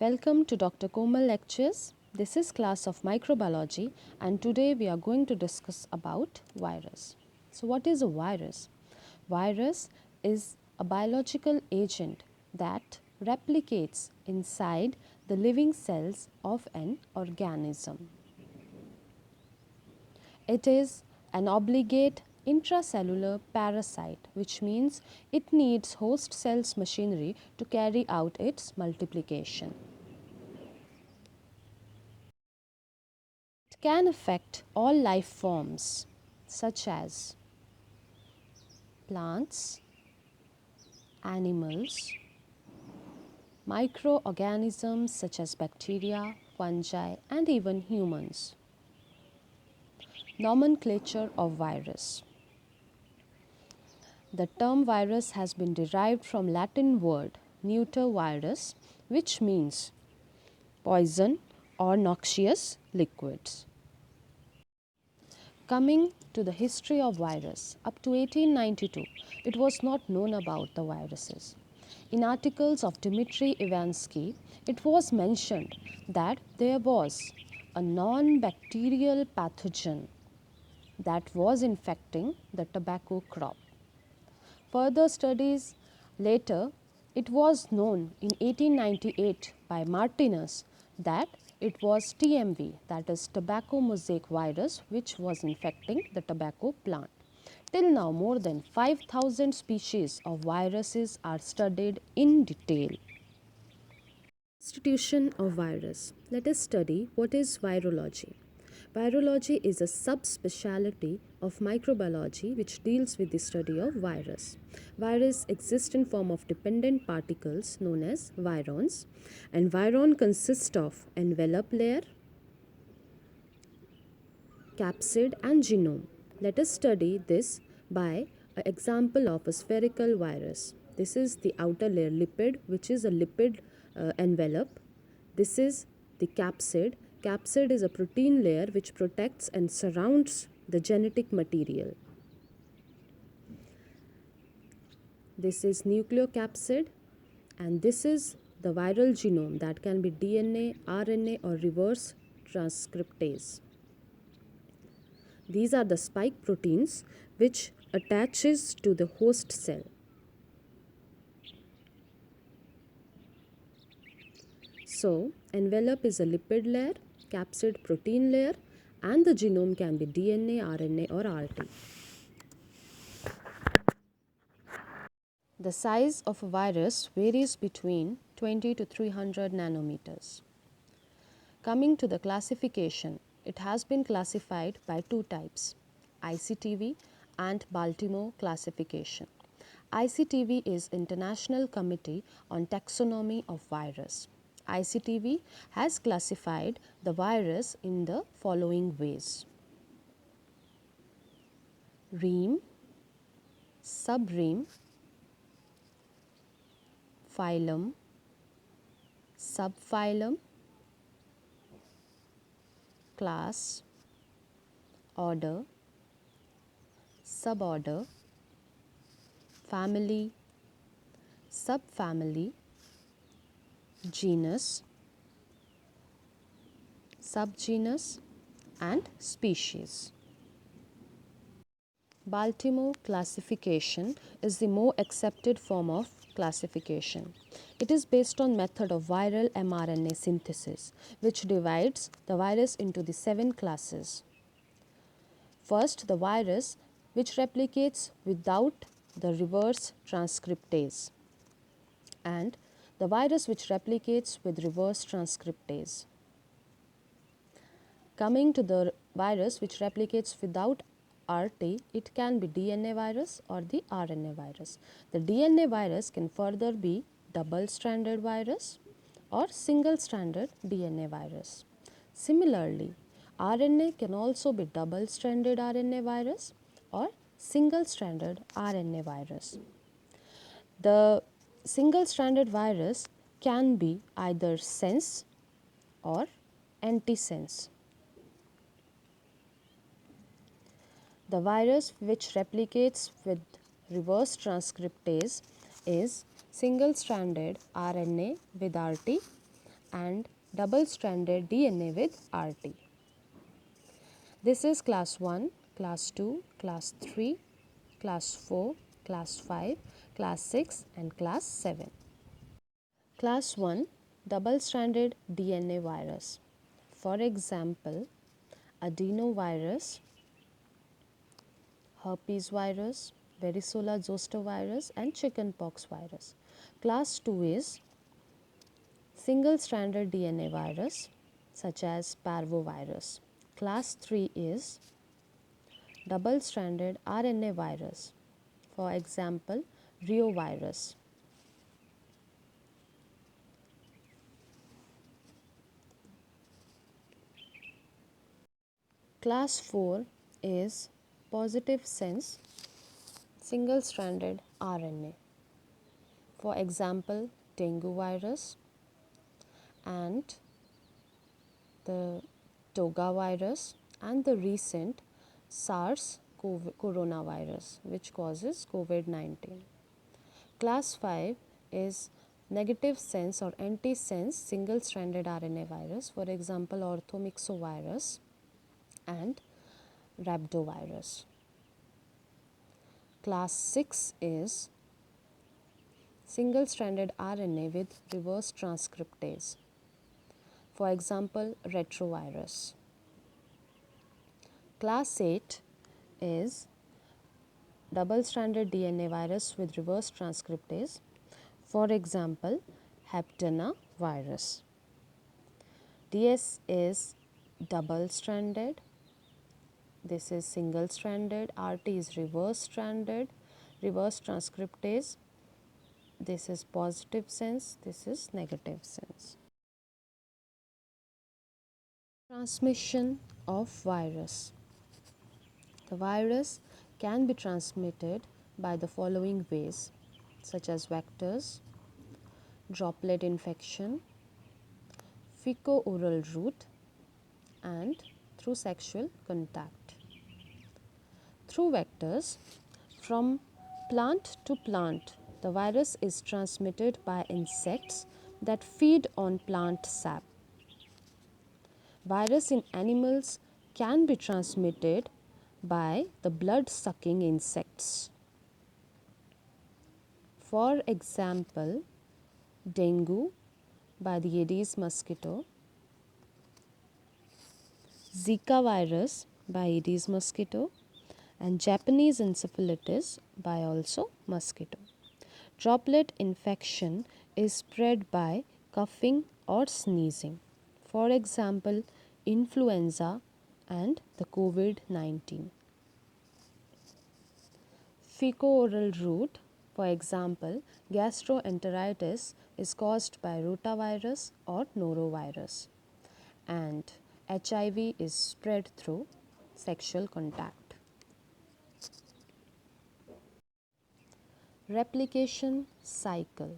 Welcome to Dr. Komal Lectures. This is class of Microbiology and today we are going to discuss about virus. So what is a virus? Virus is a biological agent that replicates inside the living cells of an organism. It is an obligate intracellular parasite, which means it needs host cells machinery to carry out its multiplication. It can affect all life forms such as plants, animals, microorganisms such as bacteria, fungi and even humans. Nomenclature of virus. The term virus has been derived from Latin word neuter virus, which means poison or noxious liquids. Coming to the history of virus, up to 1892, it was not known about the viruses. In articles of Dmitry Ivansky, it was mentioned that there was a non-bacterial pathogen that was infecting the tobacco crop. Further studies later, it was known in 1898 by Martinus that it was TMV, that is tobacco mosaic virus, which was infecting the tobacco plant. Till now, more than 5,000 species of viruses are studied in detail. Constitution of virus. Let us study what is virology. Virology is a subspecialty of microbiology which deals with the study of virus. Virus exist in form of dependent particles known as virons, and viron consists of envelope layer, capsid and genome. Let us study this by an example of a spherical virus. This is the outer layer lipid, which is a lipid envelope. This is the capsid. Capsid is a protein layer which protects and surrounds the genetic material. This is nucleocapsid and this is the viral genome that can be DNA, RNA or reverse transcriptase. These are the spike proteins which attaches to the host cell. So, envelope is a lipid layer, capsid protein layer and the genome can be DNA, RNA or RT. The size of a virus varies between 20 to 300 nanometers. Coming to the classification, it has been classified by two types, ICTV and Baltimore classification. ICTV is International Committee on Taxonomy of Virus. ICTV has classified the virus in the following ways: reme, subreme, phylum, subphylum, class, order, suborder, family, subfamily, genus, subgenus and species. Baltimore classification is the more accepted form of classification. It is based on method of viral mRNA synthesis, which divides the virus into the 7 classes. First, the virus which replicates without the reverse transcriptase, and the virus which replicates with reverse transcriptase. Coming to the virus which replicates without RT, it can be DNA virus or the RNA virus. The DNA virus can further be double-stranded virus or single-stranded DNA virus. Similarly, RNA can also be double-stranded RNA virus or single-stranded RNA virus. The single-stranded virus can be either sense or antisense. The virus which replicates with reverse transcriptase is single-stranded RNA with RT, and double-stranded DNA with RT. This is class 1, class 2, class 3, class 4, class 5, class 6 and class 7. Class 1, double-stranded DNA virus. For example, adenovirus, herpes virus, varicella zoster virus and chickenpox virus. Class 2 is single-stranded DNA virus such as parvovirus. Class 3 is double-stranded RNA virus, for example, reovirus. Class 4 is positive sense single-stranded RNA, for example, dengue virus and the Toga virus and the recent SARS coronavirus which causes COVID-19. Class 5 is negative sense or antisense single-stranded RNA virus, for example, orthomyxovirus and rhabdovirus. Class 6 is single-stranded RNA with reverse transcriptase, for example, retrovirus. Class 8 is double-stranded DNA virus with reverse transcriptase, for example, Heptena virus. DS is double-stranded, this is single-stranded, RT is reverse-stranded, reverse transcriptase, this is positive sense, this is negative sense. Transmission of virus. The virus can be transmitted by the following ways such as vectors, droplet infection, fecal-oral route and through sexual contact. Through vectors, from plant to plant, the virus is transmitted by insects that feed on plant sap. Virus in animals can be transmitted by the blood-sucking insects. For example, dengue by the Aedes mosquito, Zika virus by Aedes mosquito and Japanese encephalitis by also mosquito. Droplet infection is spread by coughing or sneezing. For example, influenza and the COVID-19. Fecal-oral route, for example, gastroenteritis is caused by rotavirus or norovirus, and HIV is spread through sexual contact. Replication cycle.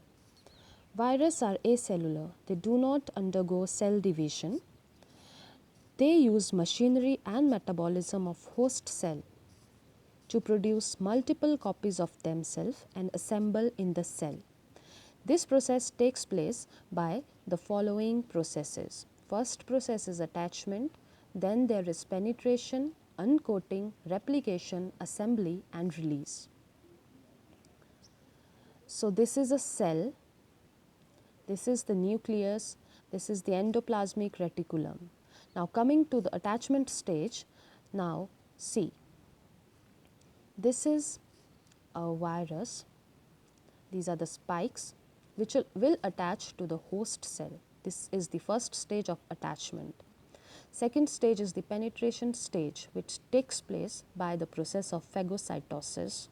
Viruses are acellular. They do not undergo cell division. They use machinery and metabolism of host cell to produce multiple copies of themselves and assemble in the cell. This process takes place by the following processes. First process is attachment, then there is penetration, uncoating, replication, assembly and release. So this is a cell, this is the nucleus, this is the endoplasmic reticulum. Now coming to the attachment stage, now see, this is a virus, these are the spikes which will attach to the host cell. This is the first stage of attachment. Second stage is the penetration stage which takes place by the process of phagocytosis.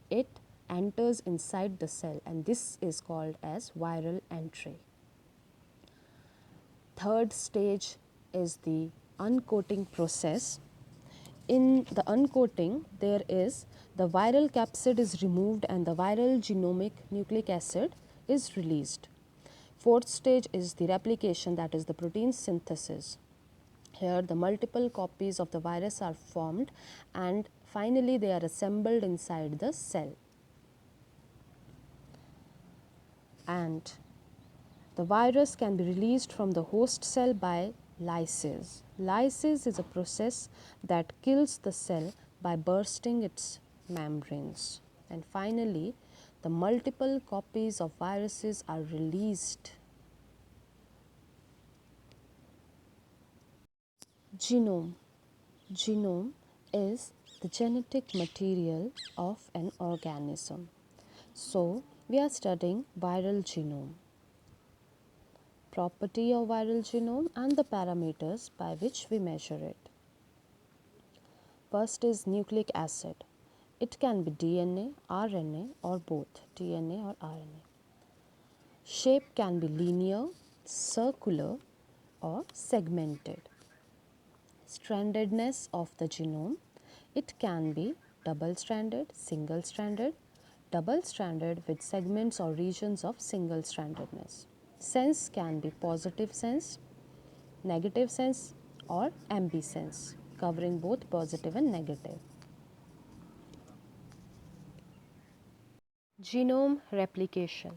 It enters inside the cell and this is called as viral entry. Third stage is the uncoating process. In the uncoating, there is the viral capsid is removed and the viral genomic nucleic acid is released. Fourth stage is the replication, that is the protein synthesis. Here the multiple copies of the virus are formed and finally they are assembled inside the cell. And The virus can be released from the host cell by lysis. Lysis is a process that kills the cell by bursting its membranes. And finally, the multiple copies of viruses are released. Genome. Genome is the genetic material of an organism. So, we are studying viral genome, property of viral genome and the parameters by which we measure it. First is nucleic acid. It can be DNA, RNA or both DNA or RNA. Shape can be linear, circular or segmented. Strandedness of the genome. It can be double-stranded, single-stranded, double-stranded with segments or regions of single-strandedness. Sense can be positive sense, negative sense or ambisense, covering both positive and negative. Genome replication.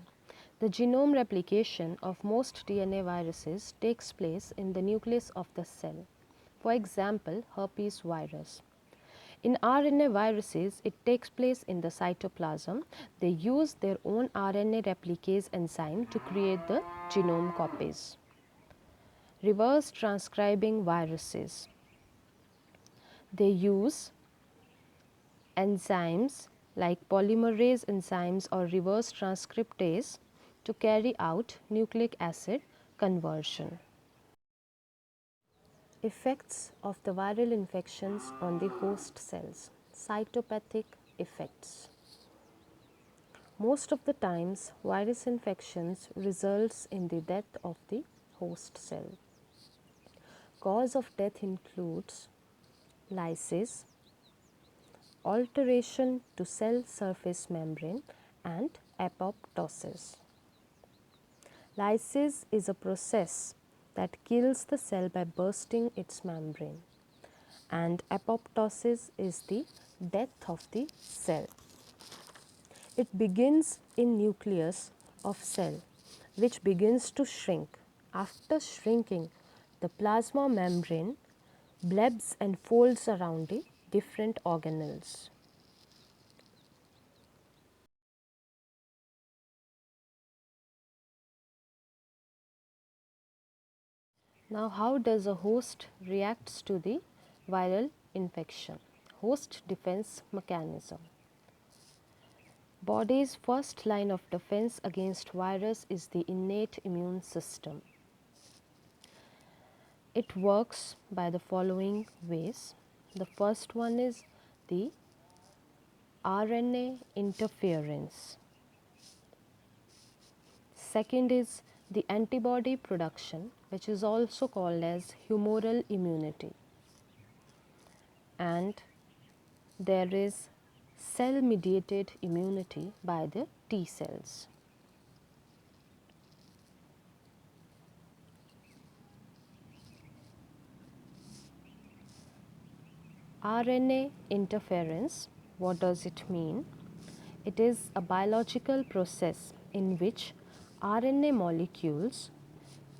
The genome replication of most DNA viruses takes place in the nucleus of the cell. For example, herpes virus. In RNA viruses, it takes place in the cytoplasm. They use their own RNA replicase enzyme to create the genome copies. Reverse transcribing viruses. They use enzymes like polymerase enzymes or reverse transcriptase to carry out nucleic acid conversion. Effects of the viral infections on the host cells. Cytopathic effects. Most of the times, virus infections results in the death of the host cell. Cause of death includes lysis, alteration to cell surface membrane and apoptosis. Lysis is a process that kills the cell by bursting its membrane, and apoptosis is the death of the cell. It begins in nucleus of cell, which begins to shrink. After shrinking, the plasma membrane blebs and folds around the different organelles. Now, how does a host reacts to the viral infection? Host defense mechanism. Body's first line of defense against virus is the innate immune system. It works by the following ways. The first one is the RNA interference. Second is the antibody production, which is also called as humoral immunity. And there is cell mediated immunity by the T cells. RNA interference, what does it mean? It is a biological process in which RNA molecules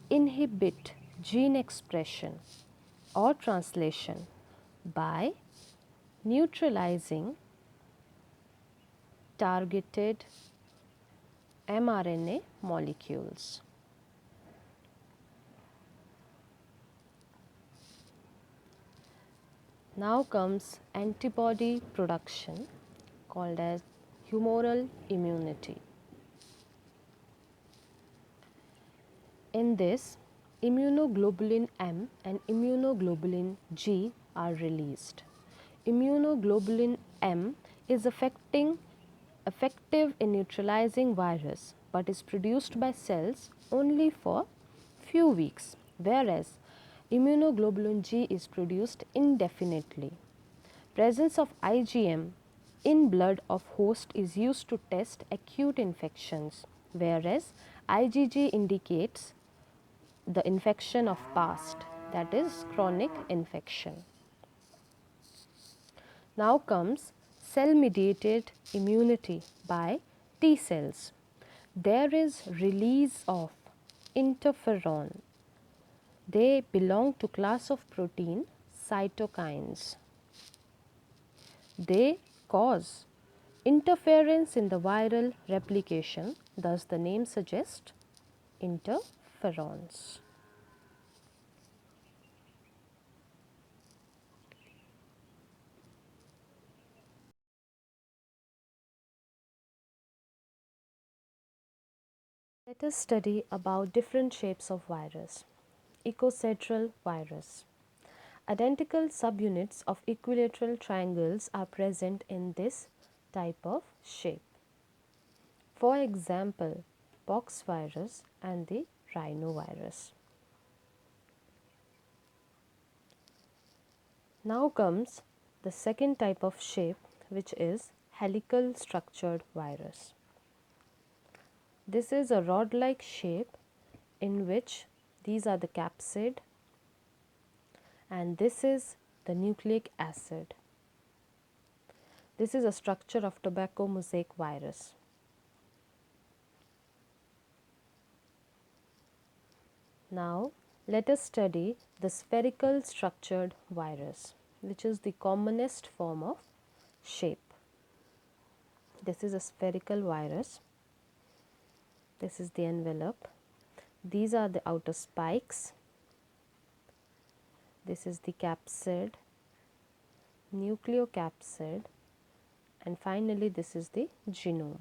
inhibit gene expression or translation by neutralizing targeted mRNA molecules. Now comes antibody production, called as humoral immunity. In this, immunoglobulin M and immunoglobulin G are released. Immunoglobulin M is effective in neutralizing virus, but is produced by cells only for few weeks, whereas immunoglobulin G is produced indefinitely. Presence of IgM in blood of host is used to test acute infections, whereas IgG indicates the infection of past, that is chronic infection. Now comes cell mediated immunity by T cells. There is release of interferon. They belong to class of protein cytokines. They cause interference in the viral replication, thus the name suggests interferons. Let us study about different shapes of virus. Icosahedral virus. Identical subunits of equilateral triangles are present in this type of shape. For example, pox virus and the rhinovirus. Now comes the second type of shape, which is helical structured virus. This is a rod-like shape in which these are the capsid and this is the nucleic acid. This is a structure of tobacco mosaic virus. Now let us study the spherical structured virus, which is the commonest form of shape. This is a spherical virus. This is the envelope. These are the outer spikes. This is the capsid, nucleocapsid, and finally this is the genome.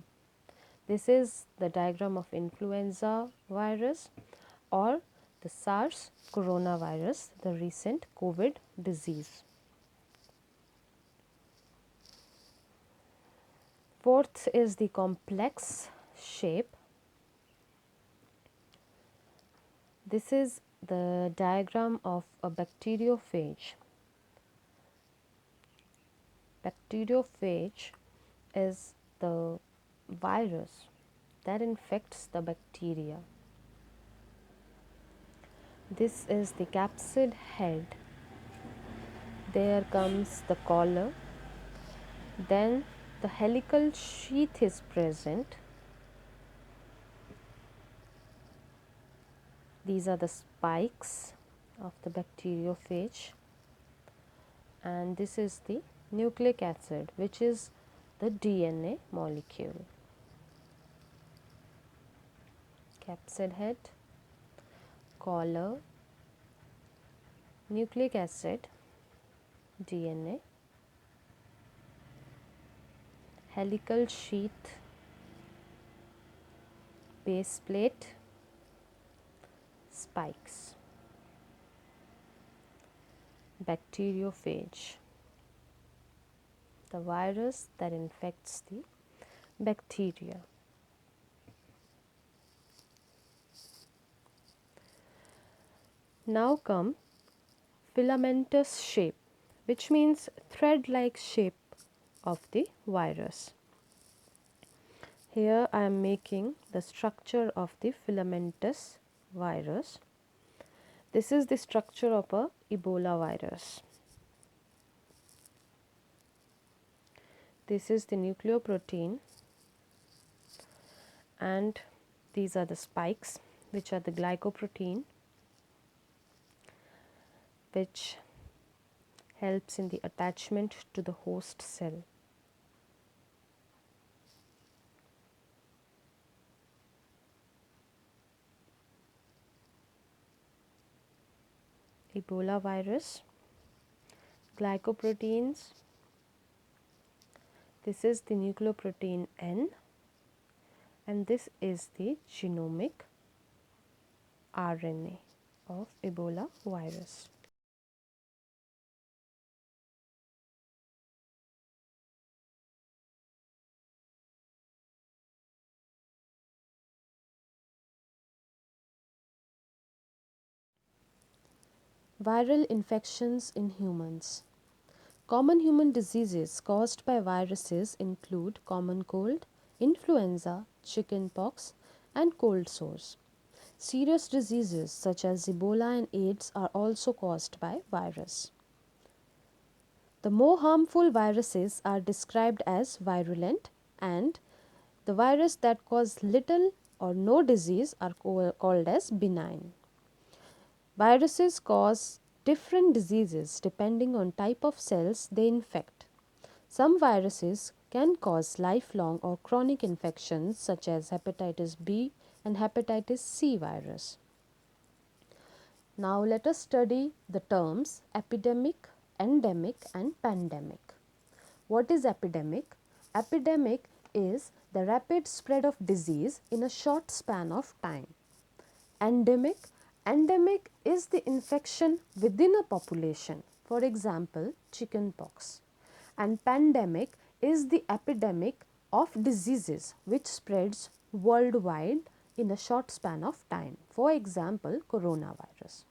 This is the diagram of influenza virus or the SARS coronavirus, the recent COVID disease. Fourth is the complex shape. This is the diagram of a bacteriophage. Bacteriophage is the virus that infects the bacteria. This is the capsid head. There comes the collar. Then the helical sheath is present. These are the spikes of the bacteriophage, and this is the nucleic acid, which is the DNA molecule. Capsid head, collar, nucleic acid, DNA, helical sheath, base plate, spikes. Bacteriophage, the virus that infects the bacteria. Now come filamentous shape, which means thread-like shape of the virus. Here I am making the structure of the filamentous virus. This is the structure of a Ebola virus. This is the nucleoprotein and these are the spikes, which are the glycoprotein, which helps in the attachment to the host cell. Ebola virus, glycoproteins, this is the nucleoprotein N and this is the genomic RNA of Ebola virus. Viral infections in humans. Common human diseases caused by viruses include common cold, influenza, chickenpox, and cold sores. Serious diseases such as Ebola and AIDS are also caused by virus. The more harmful viruses are described as virulent, and the virus that cause little or no disease are called as benign. Viruses cause different diseases depending on type of cells they infect. Some viruses can cause lifelong or chronic infections such as hepatitis B and hepatitis C virus. Now let us study the terms epidemic, endemic and pandemic. What is epidemic? Epidemic is the rapid spread of disease in a short span of time. Endemic. Endemic is the infection within a population, for example, chickenpox. And pandemic is the epidemic of diseases which spreads worldwide in a short span of time, for example, coronavirus.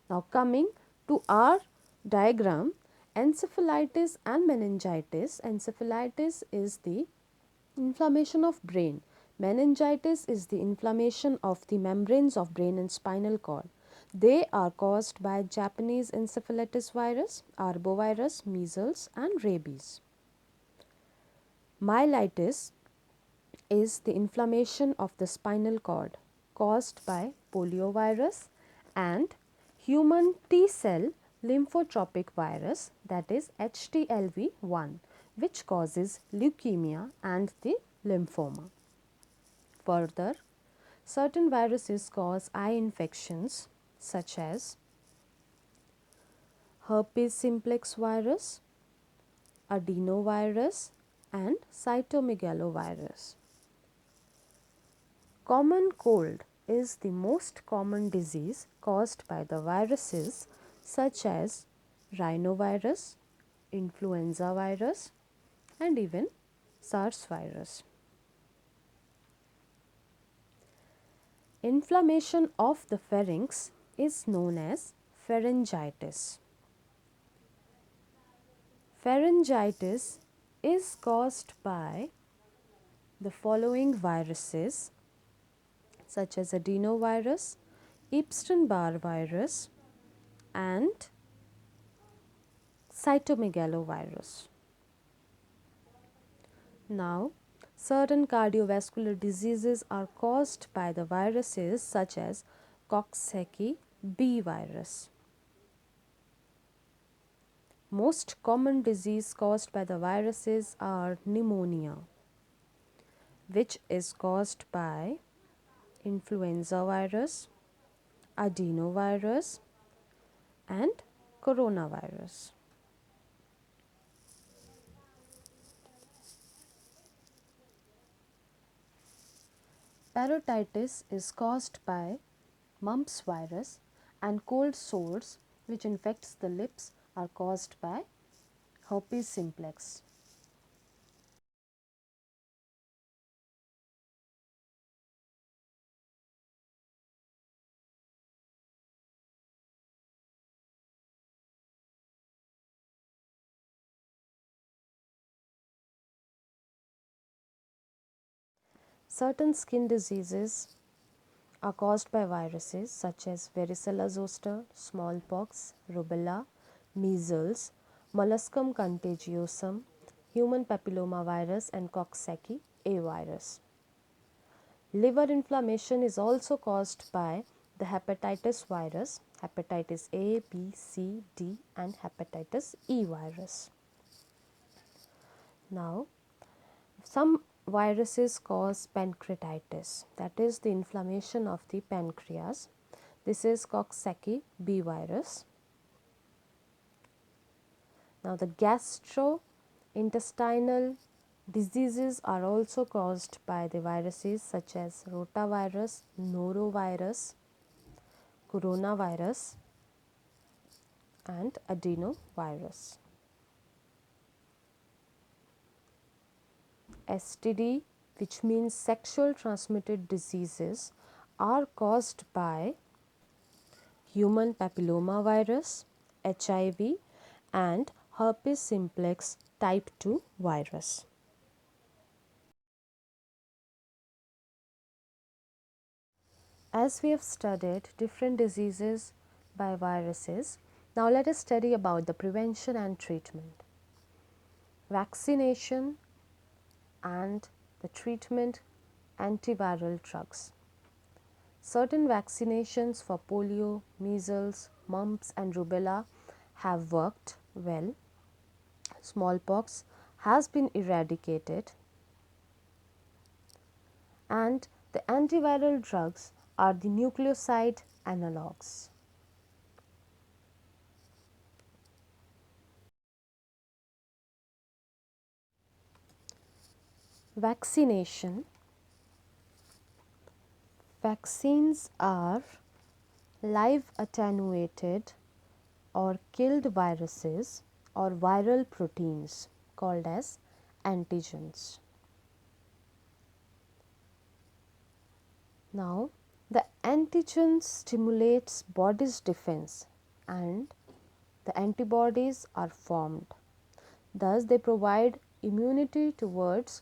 Now coming to our diagram, encephalitis and meningitis. Encephalitis is the inflammation of brain. Meningitis is the inflammation of the membranes of brain and spinal cord. They are caused by Japanese encephalitis virus, arbovirus, measles and rabies. Myelitis is the inflammation of the spinal cord caused by poliovirus and human T cell lymphotropic virus, that is HTLV1, which causes leukemia and the lymphoma. Further, certain viruses cause eye infections such as herpes simplex virus, adenovirus and cytomegalovirus. Common cold is the most common disease caused by the viruses such as rhinovirus, influenza virus and even SARS virus. Inflammation of the pharynx is known as pharyngitis. Pharyngitis is caused by the following viruses such as adenovirus, Epstein-Barr virus and cytomegalovirus. Now, certain cardiovascular diseases are caused by the viruses such as Coxsackie B virus. Most common disease caused by the viruses are pneumonia, which is caused by influenza virus, adenovirus and coronavirus. Parotitis is caused by mumps virus and cold sores which infects the lips are caused by herpes simplex. Certain skin diseases are caused by viruses such as varicella zoster, smallpox, rubella, measles, molluscum contagiosum, human papilloma virus and Coxsackie A virus. Liver inflammation is also caused by the hepatitis virus, hepatitis A, B, C, D and hepatitis E virus. Now, some viruses cause pancreatitis, that is the inflammation of the pancreas. This is Coxsackie B virus. Now, the gastrointestinal diseases are also caused by the viruses such as rotavirus, norovirus, coronavirus and adenovirus. STD, which means sexual transmitted diseases, are caused by human papilloma virus, HIV and herpes simplex type 2 virus. As we have studied different diseases by viruses, now let us study about the prevention and treatment. Vaccination and the treatment antiviral drugs. Certain vaccinations for polio, measles, mumps and rubella have worked well. Smallpox has been eradicated, and the antiviral drugs are the nucleoside analogues. Vaccination. Vaccines are live attenuated or killed viruses or viral proteins called as antigens. Now, the antigen stimulates body's defense and the antibodies are formed. Thus, they provide immunity towards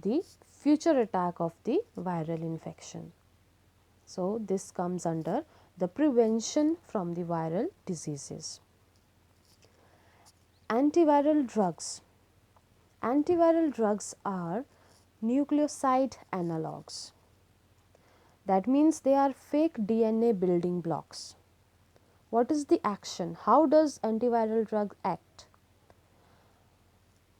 the future attack of the viral infection. So, this comes under the prevention from the viral diseases. Antiviral drugs. Antiviral drugs are nucleoside analogues. That means they are fake DNA building blocks. What is the action? How does antiviral drug act?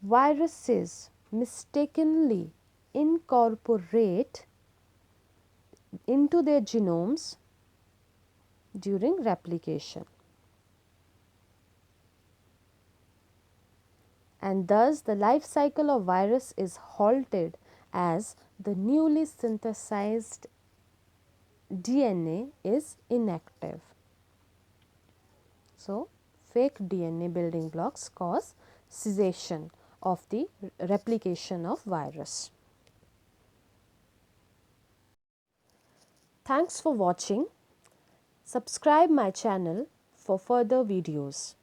Viruses mistakenly incorporate into their genomes during replication, and thus the life cycle of virus is halted as the newly synthesized DNA is inactive. So, fake DNA building blocks cause cessation of the replication of virus. Thanks for watching. Subscribe my channel for further videos.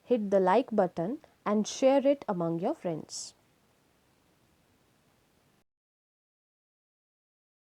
Hit the like button and share it among your friends.